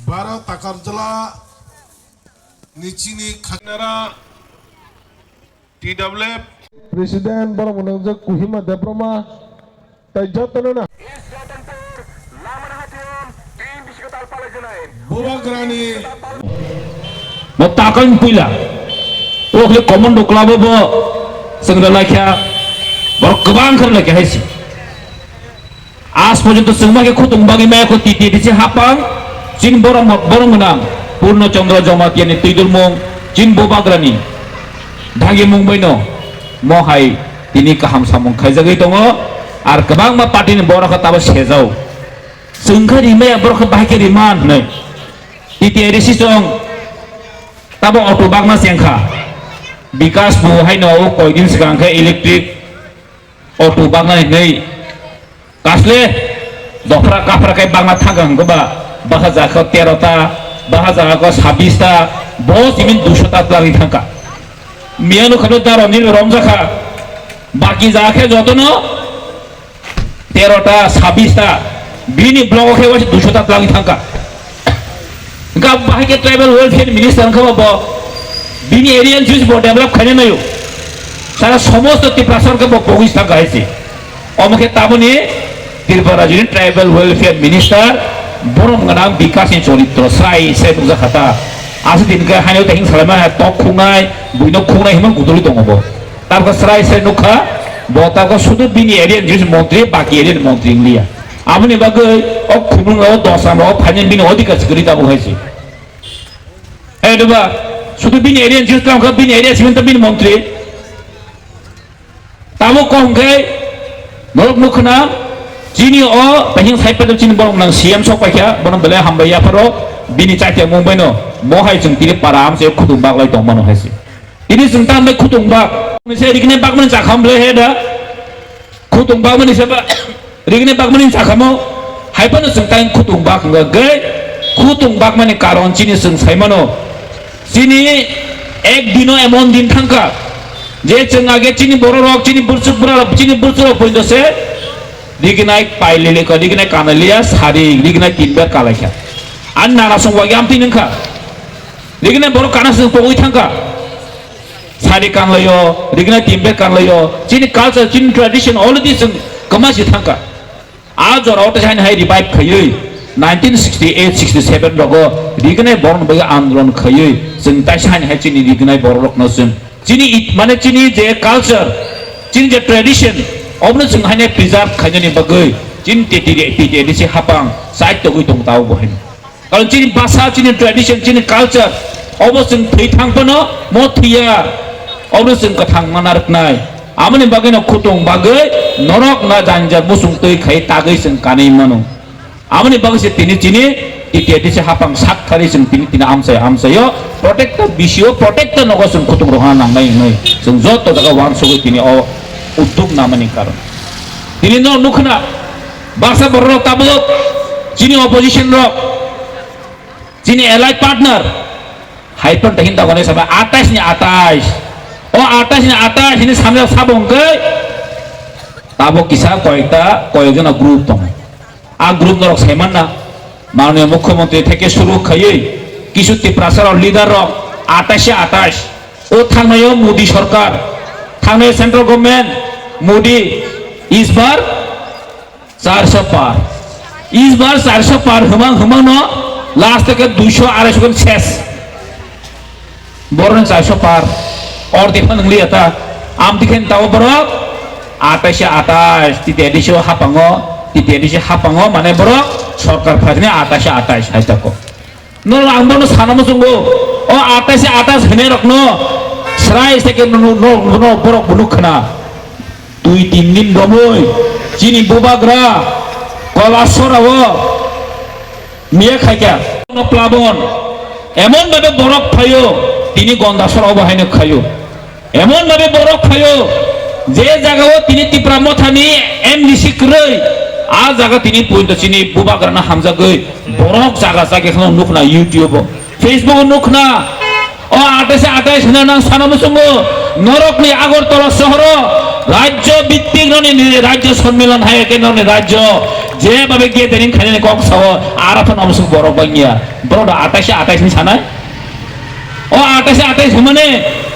Bara Takarjala Nichini Khanera TWF Presiden bara menunjuk Kuhima Deproma Tajatana Bubagrani Matakan pula Oke komando club bo Senggala kya Berkebang kerana kya hesi As পর্যন্ত semua kutung bagi mereka titi di hapang Jin borong menang Purno Chandra Jamatian Tidul Mong Jin Bubagrani Dagi Mong Beno Mohai Tini kaham samong kaizagai tongo Ar kebang ma parti ni borong kata sezau Sengkar ime borong bahaya riman ne Titi edisi song Tabo auto bag ma sengka Bikas Mohai no koidin sekarang ke elektrik Auto bag na nei Kasle dofra kapra kai bangma thagang goba bahaza ko 13 ta bahaza ko 26 ta bos imin 200 ta lagi thangka mianu khado dar onjil romjakha baki jakhe jotono 13 ta 26 ta bini blog ke 200 ta lagi thangka gab bahike tribal welfare minister khabo bini area juice bo develop khane nayo sara somosto tiprasar ke bo pogis thangka haisi omke tabuni Tirpara jadi tribal welfare minister borong mengenang bikas yang colitro sai saya tugas kata asal tinggal hanya tehing selama tok kungai buino kungai himan kuduli tongobo tapi serai saya nuka bota ko sudah bini area jadi menteri baki area menteri India amuni bagai ok kunung law dosa law panjang bini odika segeri tabu haisi dua sudah bini area jadi kalau bini area sebentar bini menteri tamu kongkai norok nukna Jini o bahing sai pada jini borong nang siam sok pakya borong bela hambaya paro bini cakya mumbai no mohai jeng tiri param se kutung bak lai tong mano hasi ini sentang me kutung bak se rigne bak man cakham ble heda kutung bak man seba rigne bak man cakhamo hai pan sentang kutung bak ngai kutung bak man karon jini seng sai mano jini ek dino emon din thangka je jeng age jini borok rok jini bursuk pointo se Dignai pailile ko dignai kanalia sari dignai timber kalakya an nara song wagi amti nengka dignai borok kanas pogoi thangka sari kanlayo dignai timber kanlayo jini culture jini tradition all of this kamasi thangka ajor auto jain hai revive khayoi 1968 67 rogo dignai born bagi andolon khayoi jeng tai sain hai jini dignai borok nasun jini mane jini je culture jini je tradition Obno jeng hanya preserve khajani bagai jin titi di si hapang side to tong tau bohen kalau jin bahasa jin tradition jin culture obno jeng thei thang pano mo thia obno jeng kathang manarak nai amani bagai no khutong bagai norok na janjar musung tei khai tagai jeng kanai mano amani bagai se tini jini titi di si hapang sak khari jeng tini amsayo protect the bisio protect the nogo jeng khutong rohan nang nai jeng jot to daga wan sogoi tini o untuk namanya karon. Ini no nukna bahasa berrok tabuk, sini opposition rock, sini allied partner. Hyper tahin tahu sama atasnya atas, oh atasnya atas ini sambil sabung ke, tabuk kisah koyekna grup tong. Grup norok semana, mana Mukhyamantri থেকে শুরু খাইয়ে কিছু টিপ্রাসার leader রক atasnya atas, oh থানায় মোদি সরকার, থানায় central government Modi इस बार 400 पार इस बार 400 पार हम नो लास्ट तक 200 250 के शेष बोरन 400 पार और देखना नंगली आता आम दिखें ताऊ बरक आताश तिते दिशो हापांगो माने बरक सरकार फाजने आताश है तको नो आंदोलन सानमो संगो ओ आताश हने रखनो सराय से के नो बरक बुनुखना 2-3 दिन bomoy jini bubagra kolasorawo miya khaikya no plabon emon babe borok phayo tini gondasor obahaine khayo emon babe borok phayo je jagao tini tipramo thani MDC kroi a jaga tini point jini bubagra na hamza goi borok jaga jage khno nukna YouTube Facebook nukna o 28 na sanam sungo norok ni agortala শহর রাজ্য ভিত্তিক রাজ্য সম্মেলন হয় কেন রাজ্য যেভাবে gathering খাইনাनै cock Sao Arafan অবশ্য বড় বাংিয়া বড় 28 ni সানায় ও 28 মানে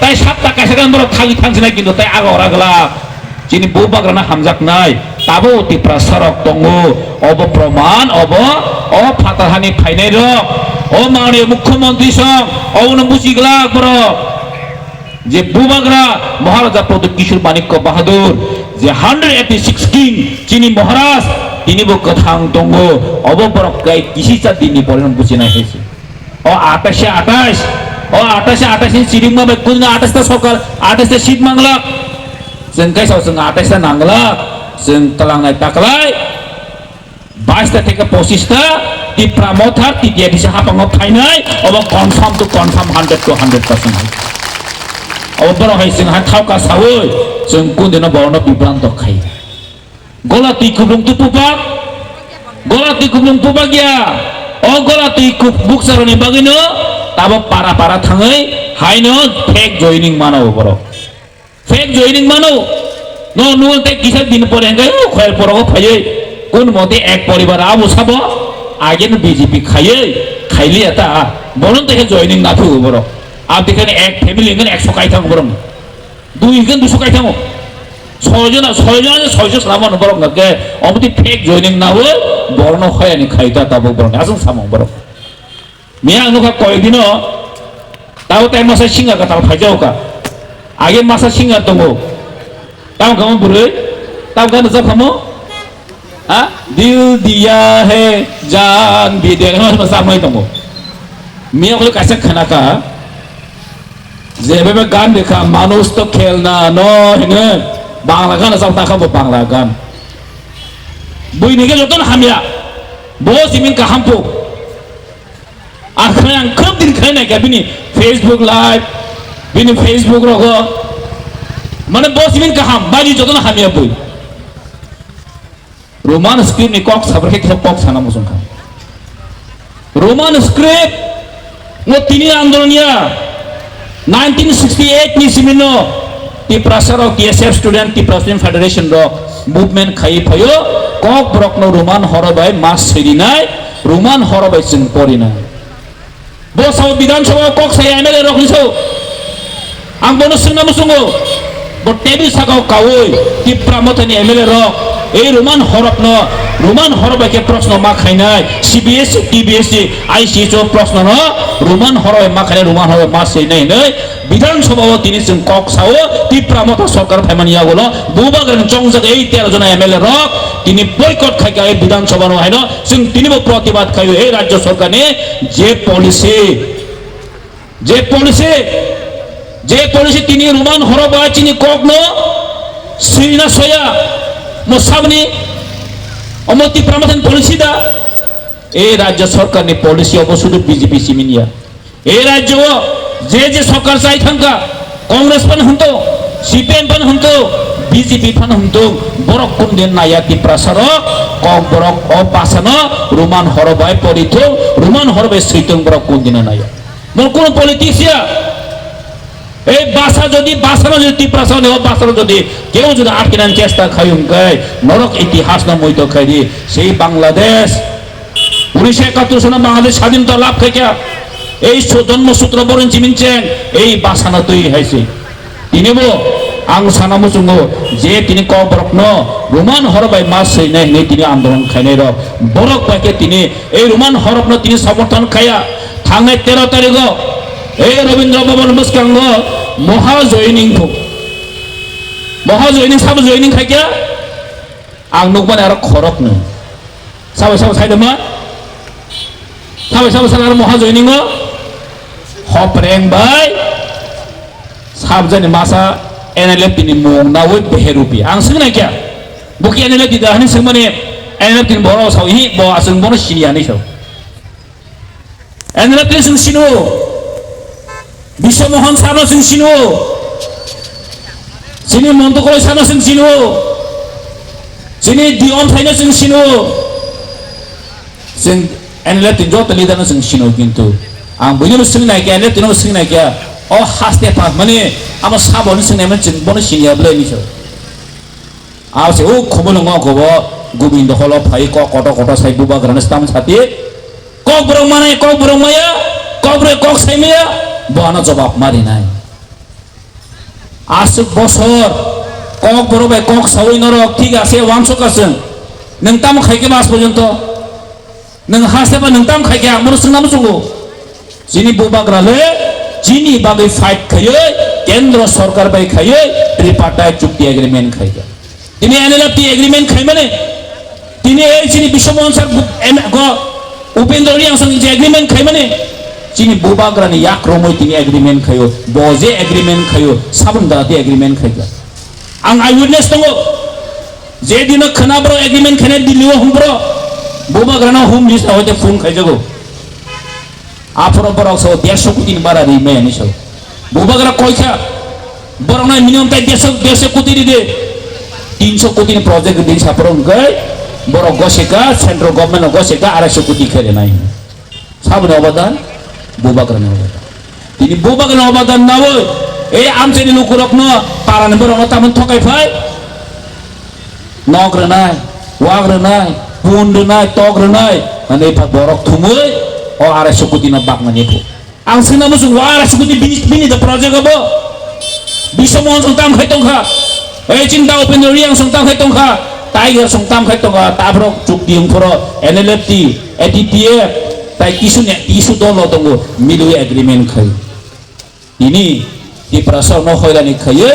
তাই 7 টাকা সেখান বড় থাকি থাকছে না কিন্তু তাই আগরা গলা যিনি বউ বাগরানা হামজাক নাই তাবো তিপ্রা সরক দঙ্গো অব প্রমাণ অব অ ফাতাহানি ফাইনাই রক ও মাননীয় মুখ্যমন্ত্রী সং অন বুঝিগলা বড় যে বুবাগরা মহারাজা প্রদীপ কিশোর মানিক্য বাহাদুর যে 186 কিং যিনি মহারাজ তিনি বকথাং দঙ্গ অববরক গাই কিসিচা দিননি পরিণাম বুঝি না হয়েছে ও 28 ও 28 চিরিং মাবে কোন 28 টা সকাল 28 টা শীত মাংলা जों गाइसाव जों 28 টা नांगला जों तलांनाय ताकलाय 22 টা থেকে 25 টা তিপ্রা মথার তিতিয়া দিছে হাপাঙ্গ ফাইনাই অব কনফার্ম টু কনফার্ম 100 to 100% অবর হয় जों हा थावका सावै जों कुनदिनो बरनो बिब्रांत खाय गलाति खुबुं तुपुपाक गलाति खुबुं तुपागिया अ गलाति खुब बुकसारनि बागिनो ताबो पारा पारा थाङै हायनो फेक जयनिं मानाव बर फेक जयनिं मानो नो नुते किसा दिन परे गय खयल परगो फायै कोन मते एक परिवार आबो साबो आगे न बीजेपी खायै खाइली आता बरन ते जयनिं ना फु बर आप देखेन एक फैमिली गन 100 काई थांग बरन दुई गन 200 काई थांग 6 জন সামান বরং গে অমতি ফেক জয়নিং না হই বরন খয়ানি খাইতা তাবো বরন আসুন সামং বরন মিয়া নুকা কয়দিন তাও তাই মাসে সিঙ্গা কা তাও ফাইজাও কা आगे मासा सिंगार दङ ताव गाम बुरै ताव गान जा खामो आ दिल दिया है जान भी दे मासा माइ दङ मिया कल कासे खानाका जेबे गान देखा मानुष तो खेलना न हिने बांग्ला गान जावता खाबो बांग्ला गान बुइनिगे जतन हामिया बो सिमिन का हामपो आखै आं खोब दिन खायनाय का बिनि फेसबुक लाइव बिनि फेसबुक रगो माने बसिमिन काहाम बाजी जतन हामिया बई रोमान स्क्रिप्ट नि कक साबरखे के कक साना मुसुन खा रोमान स्क्रिप्ट नो तिनी आंदोलनिया 1968 नि सिमिनो ति प्रसारो टीएसएफ स्टूडेंट ति प्रेसिडेंट फेडरेशन रो मूवमेंट खाइ फयो कक ब्रक नो रोमान हरबाय मास सेरिनाय रोमान हरबाय जों परिना बसाव विधानसभा कक साय एमएलए रखलिसौ आं बनो सोंना मुसुंगो ब टेबि सागाव कावै तिप्रा मथनि एमएलए रक ए रोमान हरबाके प्रश्न मा खाइनाय सीबीएसई टीबीएसई आईसीएसओ प्रश्न न रोमान हरबाय मा खाइनाय रोमान हरबाय मा सैनाय नै विधानसभाव तिनि जों कक साव तिप्रा मथ सरकार फाइमानिया गलो बुबागन चंगजक ए 13 जना एमएलए रक तिनि बयकट खाइका ए विधानसभा न हायनो जों तिनिबो प्रतिबाद खायो ए राज्य सरकारनि जे पॉलिसी तिनी रोमान हरबाय चिनि ककनो सिरिना सया मोसाबनि अमति प्रमथन पॉलिसी दा ए राज्य सरकार नि पॉलिसी अबसुद बीजेपी सिमिनिया ए राज्य जे सरकार चाइ थांका कांग्रेस पन हंतो सीपीएम पन हंतो बीजेपी पन हंतो बरक कुन दिन नाया ति प्रसार कम बरक अपासन रोमान हरबाय परिथो रोमान हरबाय सैतन बरक कुन दिन नाया मोर कोन पॉलिटिशिया এই বাসা যদি বাসানো যদি তীব্রাসন হয় বাসানো যদি কেউ যদি আটকিনান চেষ্টা খাইম গায় নরক ইতিহাস না মইতো খাইদি সেই বাংলাদেশ 1971 সনে বাংলাদেশ স্বাধীনতা লাভ খাইয়া এই জন্মসূত্র বরণ চিমিনছেন এই বাসানা তৈরি হয়েছে তিনিবো আং সানামু চুঙ্গো যে তিনি কবরকন রোমান হরবাই মাস সেই নাই নে তিনি আন্দোলন খাইনাই র বরক পাকে তিনি এই রোমান হরবন তিনি সমর্থন খাইয়া থাঙ্গাই 13 তারিখ এই রবীন্দ্র ভবন মুস্কাঙ্গ महाजयनिं साबो जयनिं खाइया आं नुकबान आरो खरकनो साबो साइदमा साबो सार महाजयनिं हप्रें बाय साबजानि मासा एनएलएफ तिनि मोंनावै बेहेरुपि आं सोंनाय क्या बुकि एनएलएफ दि दानि सोंमाने एनएलएफ तिनि बर' सावहि ब आसों बनो सिनियानि साव एनएलएफ तिनि जों सिनो विश्वमोहन सानो जों सिनो जोंनि मन्तकल सानो जों सिनो जोंनि दियन थाइनो जों सिनो जों एनएलएफ तिनि जत लिदानो जों सिनो किन्तु आं बयनिबो सोंनाय गैया एनएलएफ तिनिबो सोंनाय गैया अ हास्ते पास माने आमा साबोनो सोंनायमोन जों बनो सिनियाब्ला निसो आवसे ओ खबो नङा खबो gobindo holo phai ko koto koto sai buba grana stam sati kok borong mana kok borong maya kok sai maya bana jawab mari nai asuk bosor kok borong bai kok sawai norok ঠিক আছে 100 nang tam khaike mas porjonto nang hase ba nang tam khaike amor sunam sungo jini buba grale jini bagai fight khaye kendra sarkar bai khaye tripartite chukti agreement khaye tini NLFT agreement khaye mane tini ei jini bishomohan sar upendra riang song je agreement khaye mane jini buba grani yak romoi tini agreement khayo boje agreement khayo sabun dati agreement khaye ang eyewitness tongo je dina khana bro agreement khane dilliwa hum bro buba grana hum list hote phone khaye jago afro borok so 150 কোটি বারা রিমে নিছো বুবাগরা কইছা বরং না minimum তাই 150 কোটি দিদে 300 কোটি project দিন সাপরং গয় বড় গসেকা সেন্ট্রাল গভর্নমেন্ট গসেকা 250 কোটি খেলে নাই সাবনে অবদান বুবাগরা নে অবদান তিনি বুবাগরা অবদান না ওই এই আমচেনি লুকুরকনো পারান বরং তামন ঠকাই ফাই নগরা নাই ওয়াগরা নাই পুন্ড নাই তগরা নাই মানে বরক থুমই o 250 কোটি na bak mani po ang sinamo sung 250 কোটি bini the project abo bisomon sung tam khai tong kha ei chinta open riang sung tam khai tong kha tiger sung tam khai tong kha tabrok chuk diung phoro NLFT ATTF tai tisu dolo tongo milu agreement khai ini di prasar no hoilani khaye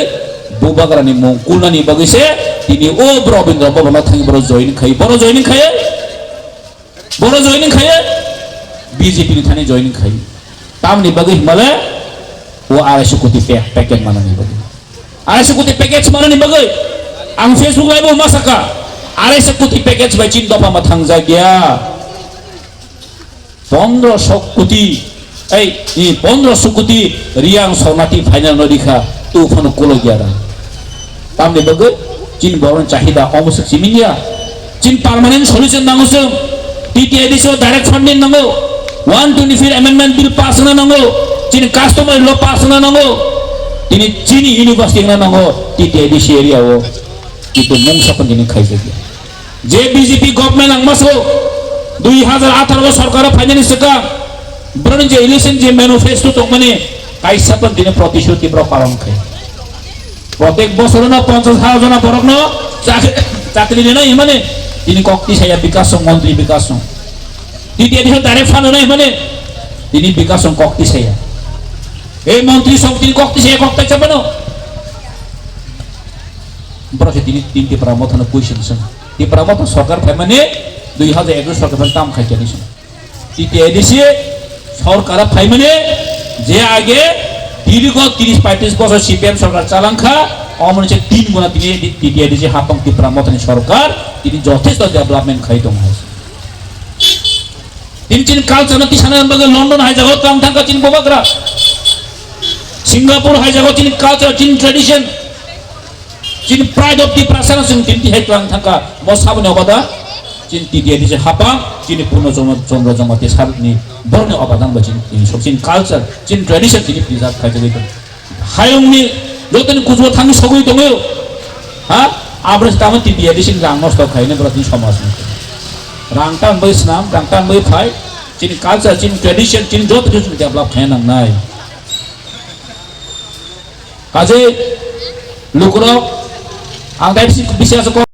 bubagrani mongkulani bagise tini o brobindra bobona thang bro join khai boro joining khaye BJP ni thani joining khai tam ni bagi male wo 250 কোটি packet mana ni bagi 250 কোটি package mana ni bagi ang Facebook live masaka 250 কোটি package bai chin dopa ma thang jagya 1500 কোটি ei ni 1500 কোটি riang sonati final no dikha tu phone kolo gya tam ni bagi chin boron chahida omosuk siminya chin permanent solution nangusum TTI diso direct funding nango 124 amendment bill pass na nango chini customer law pass na nango tini chini university na nango TTI di area wo itu mungsa pun dini khai jagya je BJP government ang maso 2018 sarkar finance ka bron je election je manifesto tong mane kaisa pun dini protishuti bro paron khai protek bosor na 50,000 na borok no chakri ni na imane tini kokti saya bikas montri bikas TTI di direct fund na imane tini bikas kokti saya ei montri song tini kokti saya kokta chabano bro tini tinti pramothan question sang ti pramothan sarkar famane 2011 sarkar tam khai jani sang TTI dise sarkar famane je age দীর্ঘ 30-35 বছর CPM সরকার চালাঙ্খা অমনছে 3 গুণা তিনি TTI dise hapang ti pramothan সরকার তিনি যথেষ্ট development খাই দং high tin chin culture na tisana baga London hai jago tang thang ka chin bobagra Singapore hai jago chin culture chin tradition chin pride of the prasana sing tin ti hai tang thang ka mo sabne obada chin TTI dise hapang chin puno chondra jamate sarni borne obadan ba chin chin culture chin tradition tin preserve khai jago hayong ni joten kujwa thang sogoi tongo ha abres tama TTI dise rang nosto khaine bratin samas rangtan bai snam rangtan bai phai chin culture chin tradition chin jot tradition develop khaina nai kaje lukro ang dai bisya